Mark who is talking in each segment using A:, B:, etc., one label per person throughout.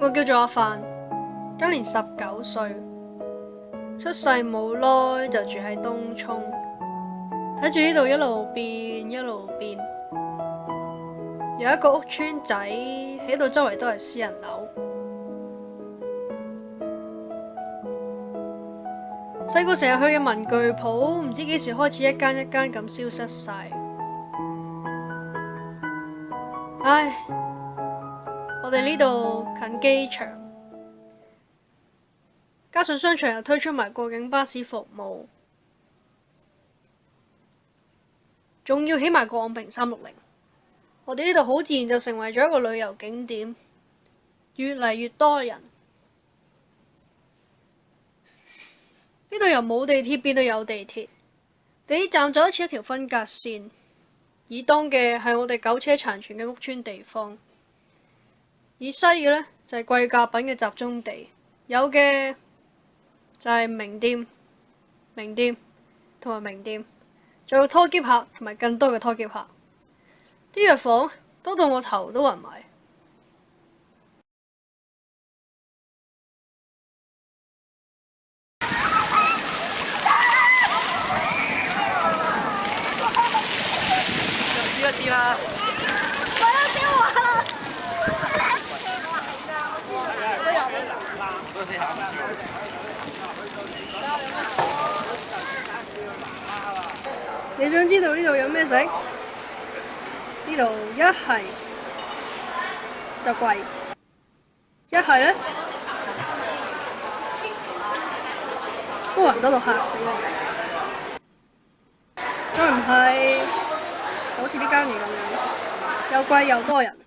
A: 個叫做阿范，今年19歲，出世冇耐就住喺東涌，睇住呢度一路變一路變，有一個屋村仔喺度，周圍都係私人樓。細個成日去嘅文具鋪，唔知幾時開始一間一間咁消失晒。唉，我哋呢度近機場，加上商場又推出埋過境巴士服務，仲要起埋個昂坪360，我哋呢度好自然就成為咗一個旅遊景點，越嚟越多人。呢度由冇地鐵變到有地鐵，地鐵站就好似一條分隔線，以東嘅係我哋苟且殘存嘅屋邨地方，以西嘅呢就係貴價品嘅集中地，有嘅就係名店、名店同埋名店，仲有拖喼客同埋更多嘅拖喼客，啲藥房多到我頭都暈埋。
B: 試一試啦！
C: 我要燒我啦！
A: 你想知道呢度有咩食？呢度一係就貴，一係呢多人多到嚇死人，再唔係就好似呢間嘢咁樣，又貴又多人。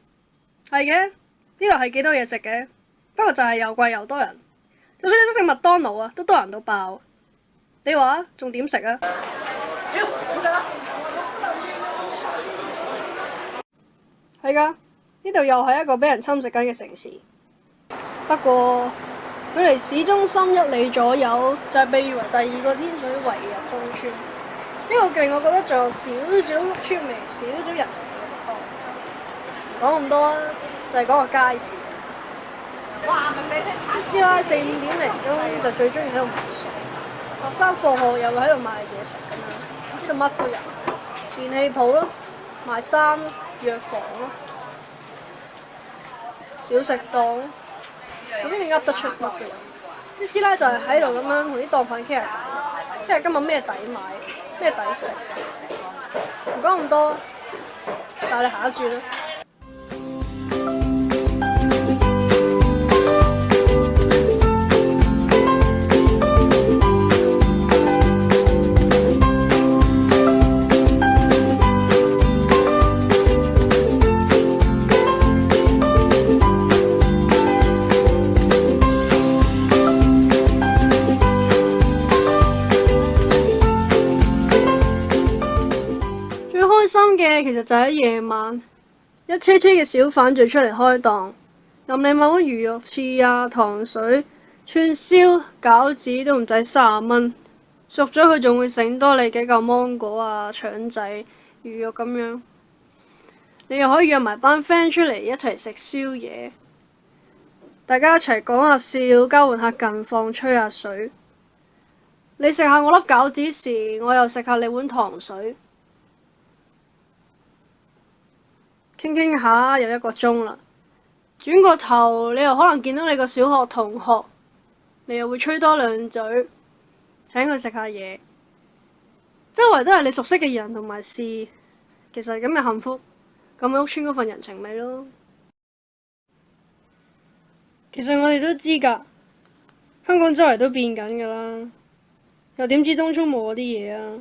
A: 係嘅，呢度係幾多嘢食嘅，不過就係又貴又多人。就算你都食麥當勞啊，都多人到爆。你話仲點食啊？係㗎，呢度又係一個俾人侵蝕緊嘅城市。不過距離市中心1里左右，就係被譽為第2個天水圍嘅東村。呢個勁，我覺得仲有少少屋村味、少少人情味嘅地方。唔講咁多啦，就係講個街市。啲師奶4、5點零鐘就最中意喺度賣餸，學生放學又會喺度賣嘢食咁樣。呢度乜都有，電器鋪咯，賣衫咯，藥房咯，小食檔，總之你噏得出乜都有。啲師奶就係喺度咁樣同啲檔販傾下偈，傾下今日咩抵買，咩抵食。唔講咁多，帶你下一轉啦。開心嘅其實就喺夜晚，一車車嘅小販就出嚟開檔，任你買碗魚肉翅啊、糖水、串燒、餃子都唔使30蚊，熟咗佢仲會醒多你幾嚿芒果啊、腸仔、魚肉咁樣。你又可以約埋班 friend 出嚟一齊食宵夜，大家一齊講下笑，交換下近況，吹下水。你食下我粒餃子時，我又食下你碗糖水。傾傾下又1個鐘啦，轉個頭你又可能見到你個小學同學，你又會吹多2嘴，請佢食下嘢。周圍都係你熟悉嘅人同埋事，其實咁嘅幸福，咁嘅屋村嗰份人情味咯。其實我哋都知㗎，香港周圍都變緊㗎啦，又點知東涌冇嗰啲嘢啊？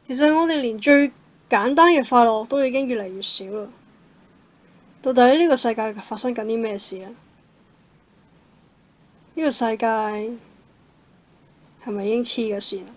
A: 其實我哋連最簡單嘅快樂都已經越嚟越少啦。到底呢個世界發生緊啲咩事啊？呢個世界係咪已經黐咗線啊？